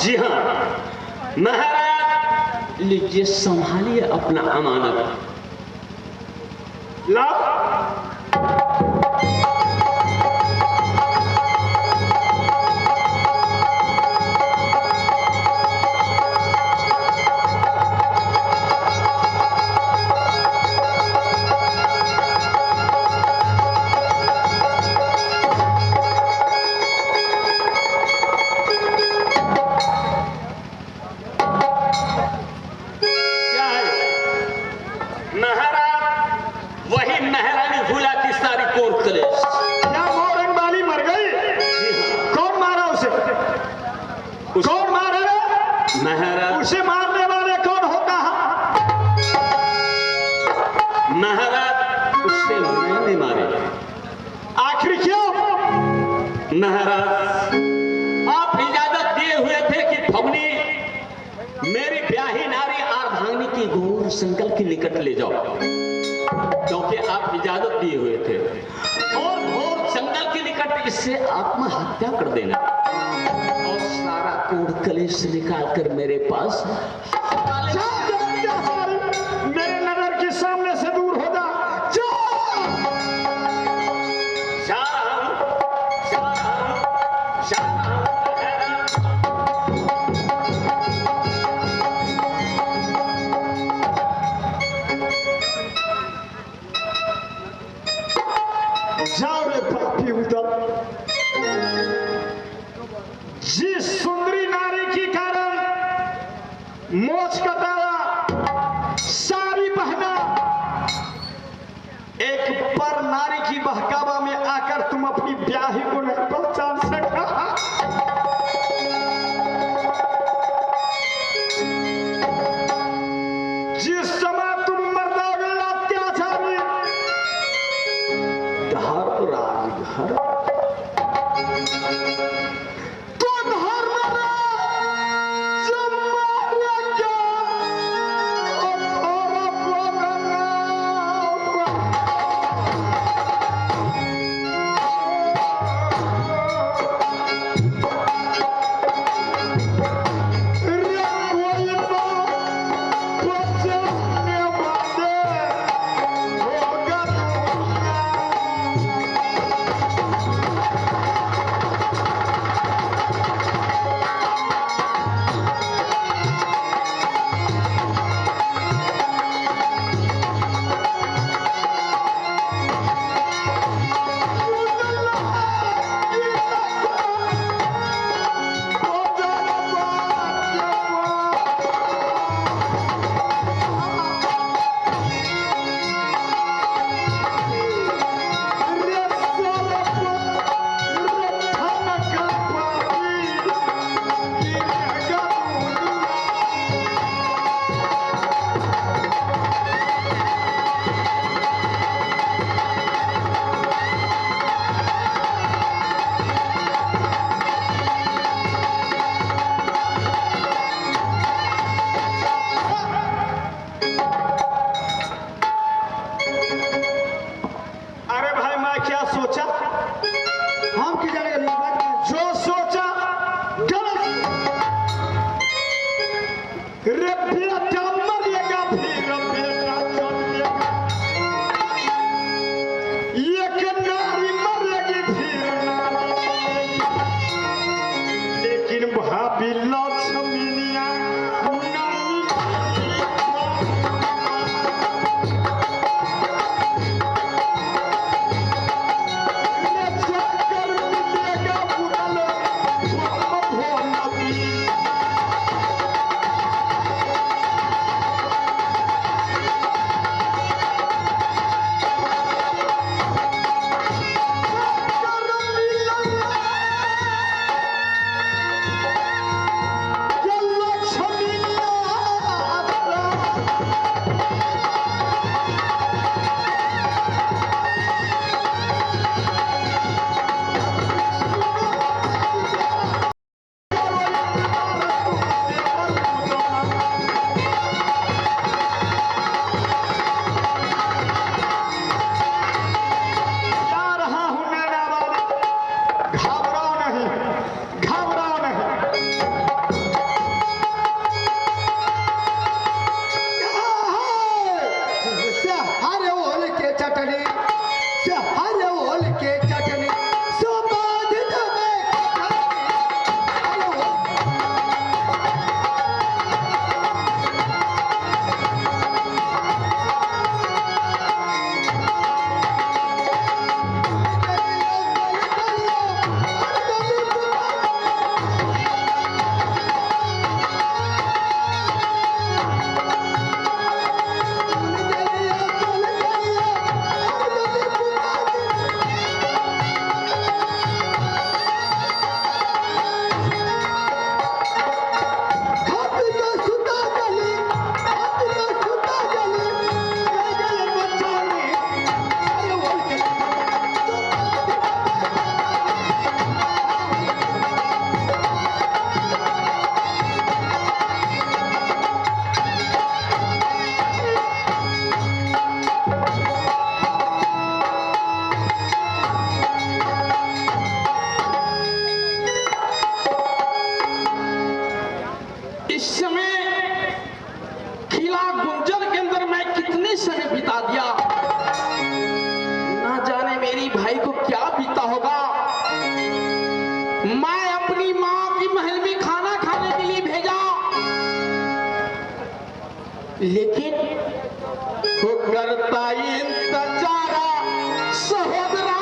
जी हाँ महाराज, लीजिए संभालिए अपना अमानत। लाओ। कौन मारे? महाराज उसे मारने वाले कौन होता है? महाराज उससे मैंने मारे। आखिर क्यों? महाराज आप इजाजत दिए हुए थे कि फगनी मेरी ब्याही नारी अर्धांगिनी की घोर संकल्प के निकट ले जाओ, क्योंकि आप इजाजत दिए हुए थे, और घोर संकल्प के निकट इससे आत्महत्या कर देना और सारा कोड कलेश निकाल कर मेरे पास। मेरे नजर के सामने से दूर हो जा। जाओ रे पापी उधर। जिस सुंदरी नारी के कारण मोच कटाया, साड़ी पहना, एक पर नारी की बहकावा में आकर तुम अपनी ब्याही को नहीं पहचान सका। जिस समय तुम मर्दावे अत्याचारी राजघर मैं अपनी माँ की महल में खाना खाने के लिए भेजा, लेकिन वो करता इंतजारा सहोदरा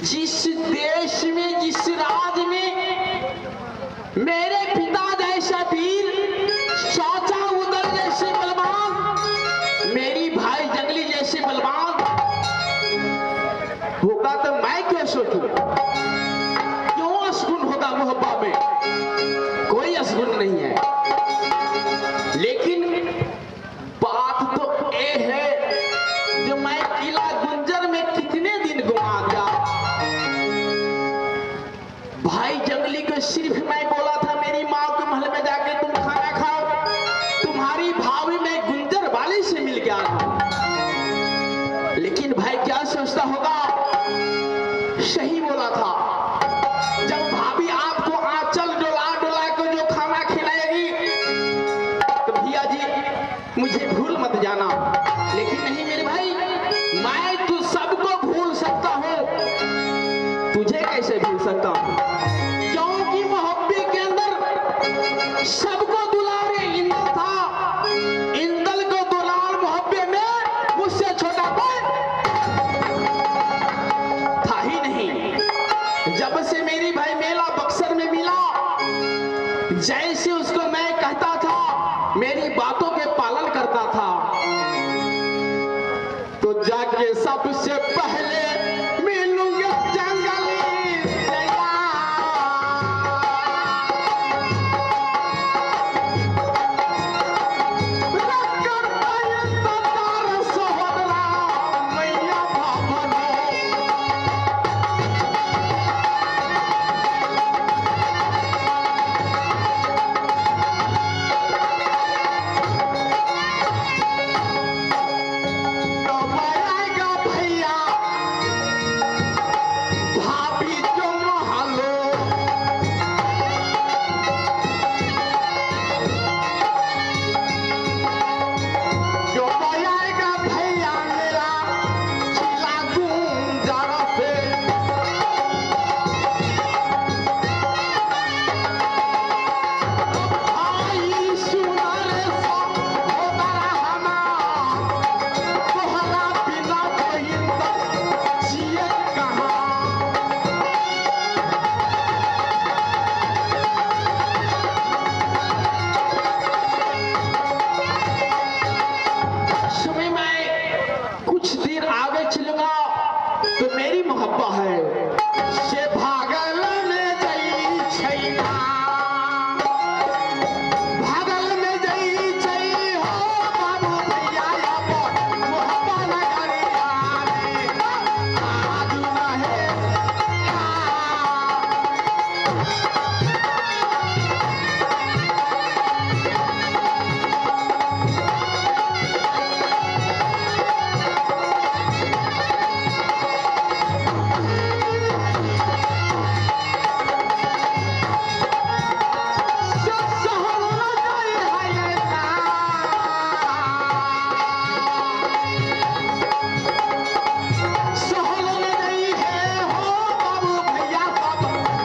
जिस देश में, जिस राज्य में मेरे पिता जैसा वीर, चाचा उदल जैसे बलवान, मेरी भाई जंगली जैसे बलवान होगा तो मैं क्यों सोचूं? क्यों असगुन होगा मोहब्बा में? कोई असगुन नहीं है। लेकिन बात तो ये है जो मैं किला गुंजर में कितने दिन घुमा गया, सही बोला था। जब भाभी आपको आंचल डुला डुला के जो खाना खिलाएगी तो भैया जी मुझे भूल मत जाना। लेकिन नहीं मेरे भाई, मैं तो सबको भूल सकता हूँ, तुझे कैसे भूल सकता हूँ? क्योंकि मोहब्बे के अंदर सबको दुलारे इंदल था। इंदल को दुलार मोहब्बे में मुझसे छोटा कोई था ही नहीं। जब से मेरी भाई मेला बक्सर में मिला, जैसे उसको मैं कहता था, मेरी बातों के पालन करता था, तो जाके सबसे पहले मिलूंगा जंगली जया। रखकर पाए तार सहोदरा मैया भवनो। कब आएगा भैया भाभी जो महलो। कब आएगा भैया मेरा चिल्ला दूं जरा से। भाई सुना रे सहोदरा हमार, तोहरा बिना कोई जिए कहाँ। समय मैं कुछ देर आगे चलूंगा तो मेरी मोहब्बत है से भागल में जई छैना। भागल में जई छै हो बाबू भैया अपन मोहब्बत नगरिया में आजू ना है। सहल न जाए है का। सहल न जाई है हो बाबू भैया सब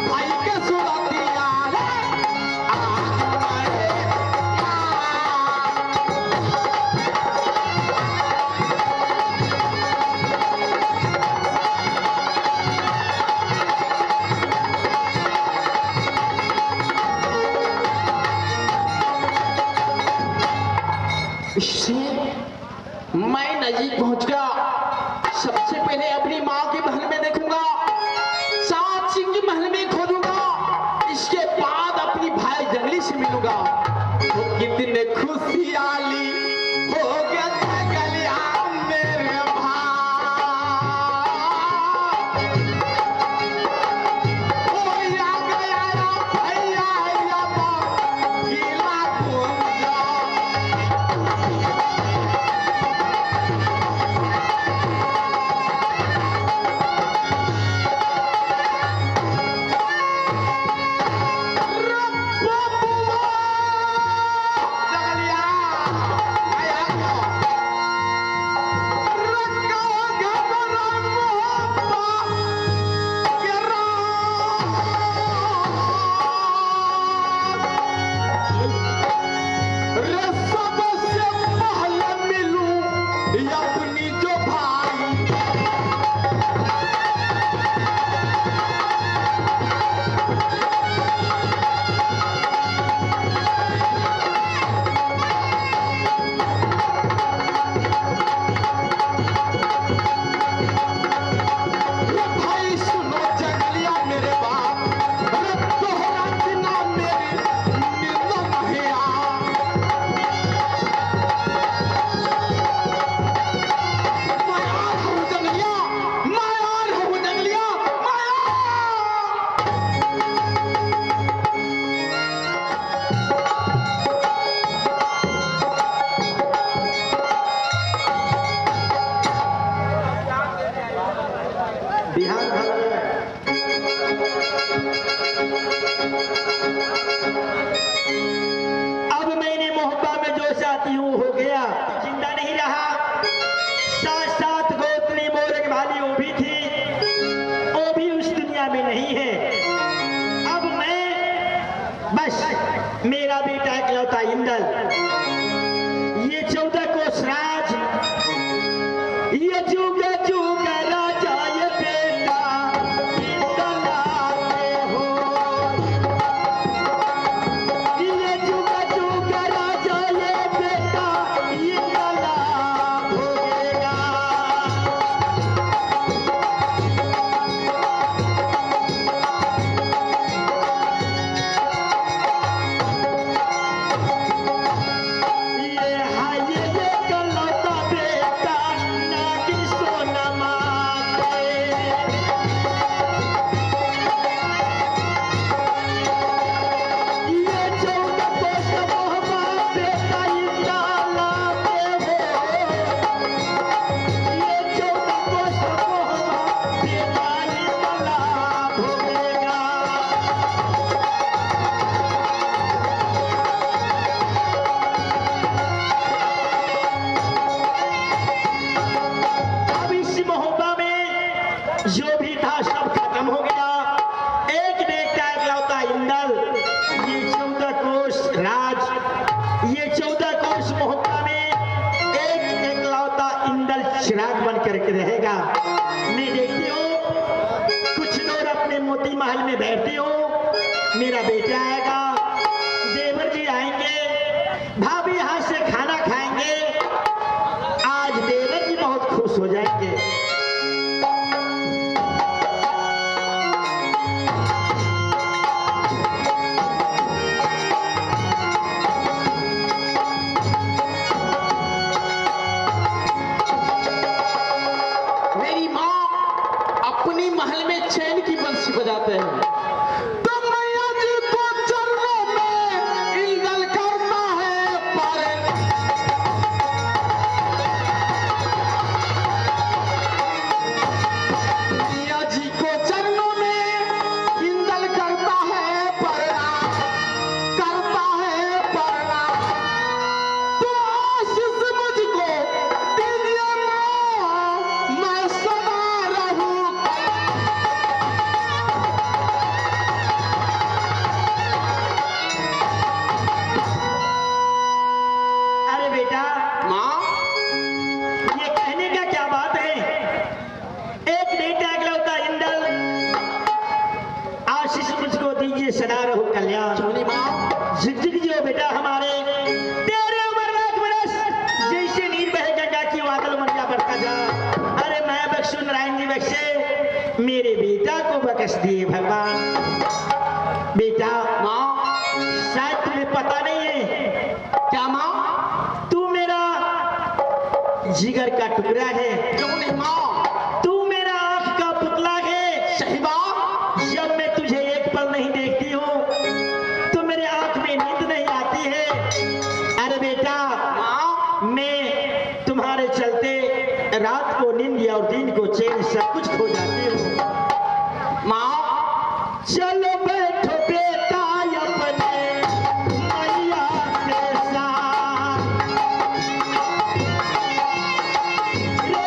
भाई के सुरतिया रे आजू ना है। इससे मैं नजीक पहुंच गया। सबसे पहले अपनी माँ के महल में देखूंगा, सात सिंह के महल में खोजूंगा, इसके बाद अपनी भाई जंगली से मिलूंगा। तो कितने खुशहाली हो गया जंगलिया मेरे भाई। हो या गया भैया या गीला गुंजा। दुनिया में नहीं है। अब मैं बस मेरा बेटा इकलौता इंदल, ये 14 कोस राज, ये जुग जुग राजा, ये बेटा इंदल आते हो। ये जुग जुग राजा, ये बेटा इंदल होगा। ये हाय ये इकलौता बेटा नागिन सोनमा के। ये 14 कोस मोहब्बा बेटा इंदल आते हो। ये 14 कोस मोहब्बा बेटा इंदल होगा। अब इस मोहब्बा में जो भी था सब खत्म हो गया। एक बेटा इकलौता इंदल, ये 14 कोस राज, ये 14 कोस मोहब्बा में एक इकलौता इंदल चिराग बन करके रहेगा। मैं देखती हूँ कुछ लोग अपने मोती महल में बैठते हो, मेरा बेटा आएगा, देवर जी आएंगे, भाभी यहाँ से खाना खाएंगे, आज देवर जी बहुत खुश हो जाएंगे। मेरी माँ अपनी महल में चैन की बंसी बजाते हैं। तो मैया जी को चरणों में इंदल करता है पर मैया जी को चरणों में इंदल करता है प्रणाम, करता है प्रणाम। तो आशीष मुझको दीजिए माँ, मैं सदा रहूं। अरे बेटा, माँ ये कहने का क्या बात है? एक बेटा इकलौता इंदल, आशीष मुझको दीजिए सदा रहो कल्याण। सोनी माँ जिंदगी जियो बेटा हमारे, तेरे उम्र लाख बरस, जैसे नीर बहे गंगा की बादल मन जा बढ़ता जा। अरे मैं बख्शू नारायण जी बख्शे, मेरे बेटा को बख्श दिए भगवान। बेटा माँ शायद तुम्हें पता नहीं है, क्या माँ? तू मेरा जिगर का टुकड़ा है, क्यों नहीं माँ? तू मेरा आंख का पुतला है। सही बात। जब मैं तुझे एक पल नहीं देखती हूँ तो मेरे आंख में नींद नहीं आती है। अरे बेटा, माँ मैं तुम्हारे चलते रात को नींद और दिन को चैन सब कुछ खो जाती हूँ। माँ चलो बैठो बेटा अपने मैया के साथ, रे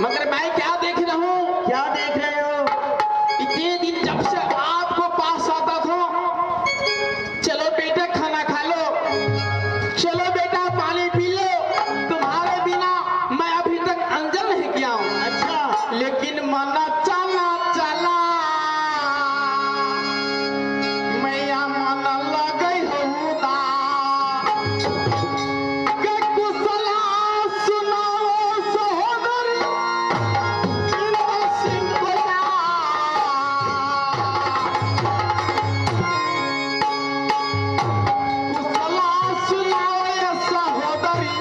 मगर मैं क्या देख रहा हूँ, क्या देख रहे हो? इतने दिन जब से आपको पास आता था, चलो बेटा खाना खा लो, चलो बेटा पानी पी लो, तुम्हारे बिना मैं अभी तक अंजल नहीं किया हूँ। अच्छा, लेकिन मना चला चला मैया मन लगई हूँ दा के कुशला सुनाओ सहोदर इंद्र सिंह को जा। कुशला सुनाओ ये सहोदरी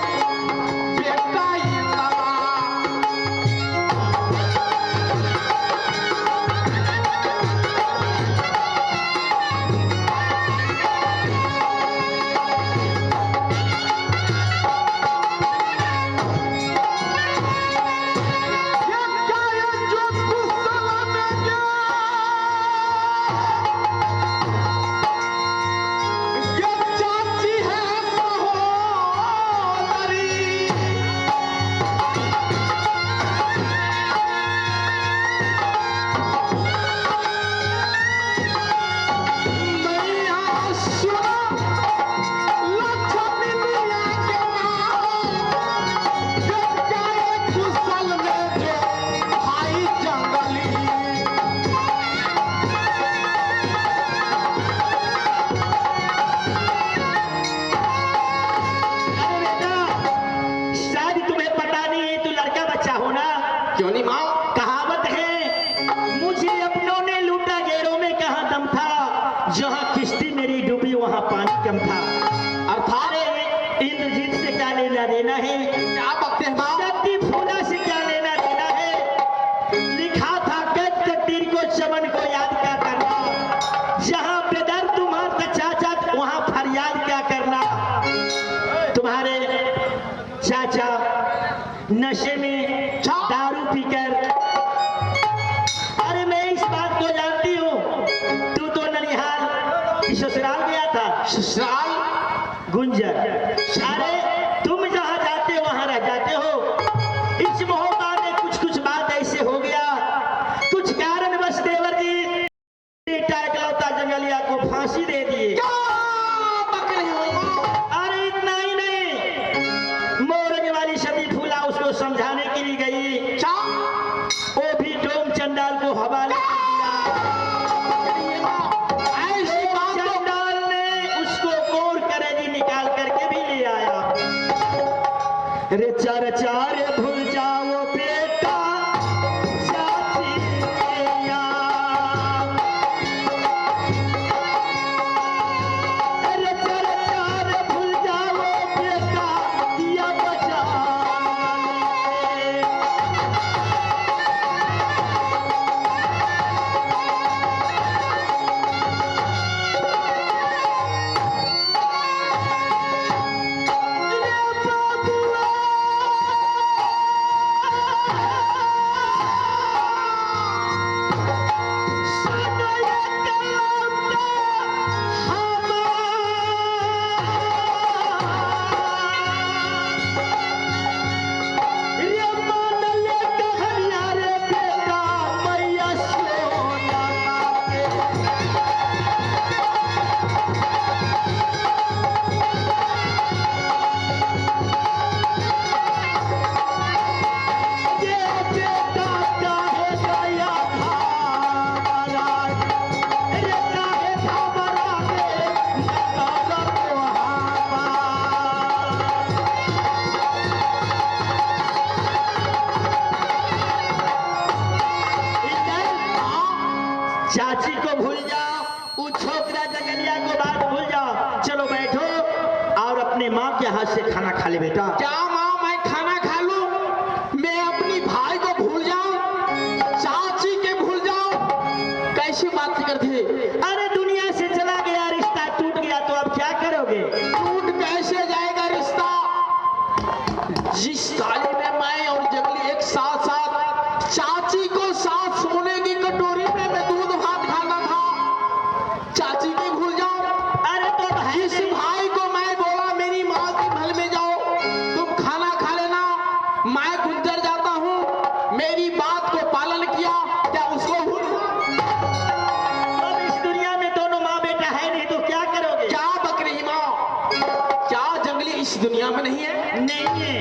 बेटा इंद्रा। अरे बेटा, शायद तुम्हें पता नहीं है, तू लड़का बच्चा हो ना। क्यों नहीं माँ? कहावत है, मुझे अपनों ने लूटा गैरों में कहाँ दम था, जहाँ किश्ती मेरी डूबी वहाँ पानी कम था। अर्थात इंद्रजीत से क्या लेना देना है, क्या बकते हैं माँ? सती फूला से क्या लेना देना है। लिखा था गज तीर को चमन को याद क्या करना, जहाँ बेदर तुम्हारा चाचा वहाँ फरियाद क्या करना। तुम्हारे चाचा नशे में दारू पीकर, अरे मैं इस बात को जानती हूँ, तू तो ननिहाल की ससुराल गया था, ससुराल गुंजर। अरे तुम जहाँ जाते वहाँ रह जाते हो। इस मोहब्बा में कुछ कुछ बात ऐसे हो गया, कुछ कारणवश देवर जी बेटा इकलौता जंगलिया को फांसी दे दिए। क्या बक रहे हो माँ? अरे इतना ही नहीं, मोरंग वाली सती फूला उसको समझाने के लिए गई, क्या? वो भी डोम चंडाल को हवाले कर दिया। ये माँ, ऐसी बात तो चंडाल ने उसको कोर करेगी निकाल करके भी ले आया। रे चार चार भूल जाओ बेटा चाची के यार। रे चार चार भूल जाओ बेटा दिया बचा ले। चाची को भूल जाओ, उस छोकरा जगलिया को बात भूल जाओ। चलो बैठो और अपने माँ के हाथ से खाना खा ले बेटा। क्या माँ मैं खाना खा लूं? मैं अपनी भाई को भूल जाऊं, चाची के भूल जाऊं? कैसी बात करते? अरे दुनिया से चला गया, रिश्ता टूट गया तो अब क्या करोगे? टूट कैसे जाएगा रिश्ता? जिस थाली में मैं और जगली एक साथ साथ, चाची को साथ सोने की कटोरी में मैं दूध भात खाना था, चाची के भूल जाऊं? अरे तो भाई जिस भाई को मैं बोला मेरी माँ के महल में जाओ, तुम मेरी बात को पालन किया, क्या उसको भूल? अब इस दुनिया में दोनों माँ बेटा है नहीं तो क्या करोगे? क्या बक रही माँ? क्या जंगली इस दुनिया में नहीं है? नहीं है।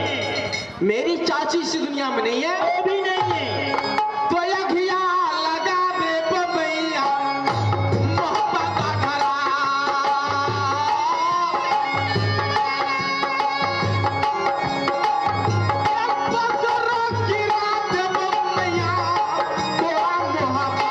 मेरी चाची इस दुनिया में नहीं है? वो भी नहीं है। तो यघिया लगा दे बबैया मोहब्बत का घरा। बजरो गिरा दे बबैया तोरा मोहब्बत।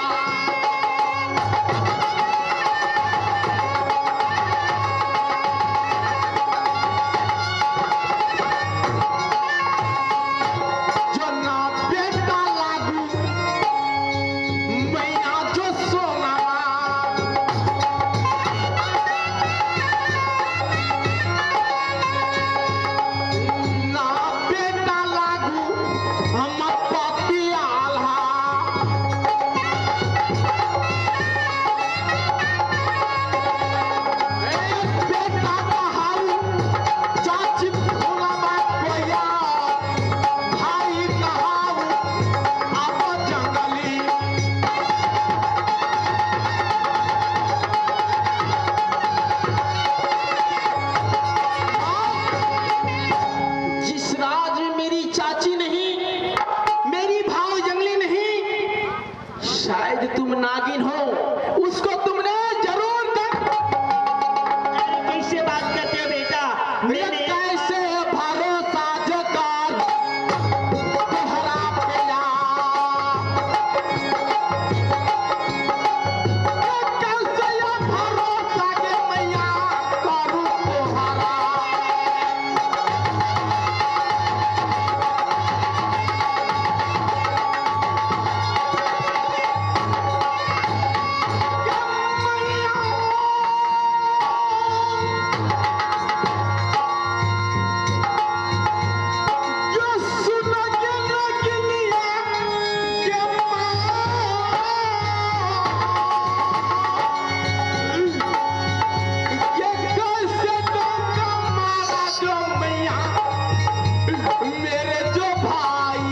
जो ना बेटा लागू मैया जो सोना। ना बेटा लागू हम पति आल्हा। बेटा कहाऊ चाची भोला बाप भैया। भाई कहाऊ आप जंगली। जिस राज में मेरी चाची नहीं, मेरी भाव जंगली नहीं, शायद तुम नागिन हो, उसको तुमने जरूर अरे कैसे बात करते हो बेटा? मैंने कैसे भरोसा जतार तोहरा पे कैसे भरोसा के मैया करू तोहरा। मेरे जो भाई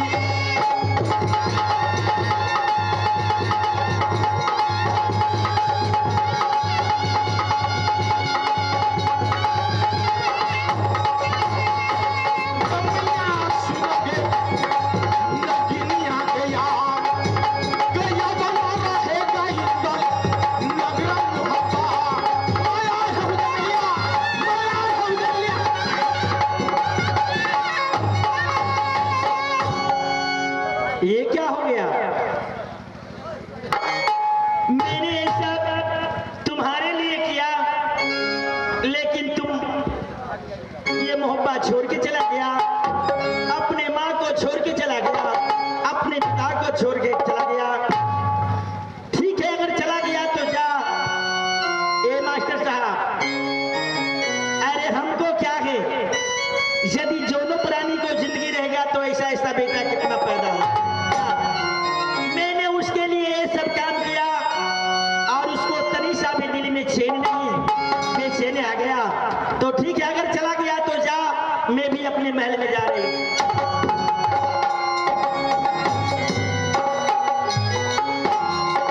सुनोगे नगिनिया के यार गया बना रहेगा हिंदल नगरा मुहब्बा। माया हौदलिया, माया हौदलिया। ये क्या हो गया? मैंने ये सब तुम्हारे लिए किया, लेकिन तुम ये मोहब्बत छोड़ के चला गया, अपने माँ को छोड़ के चला गया, अपने पिता को छोड़ के चला गया। ठीक है, अगर चला गया तो जा। ए मास्टर साहब, अरे हमको क्या है, यदि दोनों प्राणी को जिंदगी रहेगा तो ऐसा ऐसा बेटा कितना पैदा हो। मैंने उसके लिए ये सब काम किया और उसको तनी सा भी दिल में चैन नहीं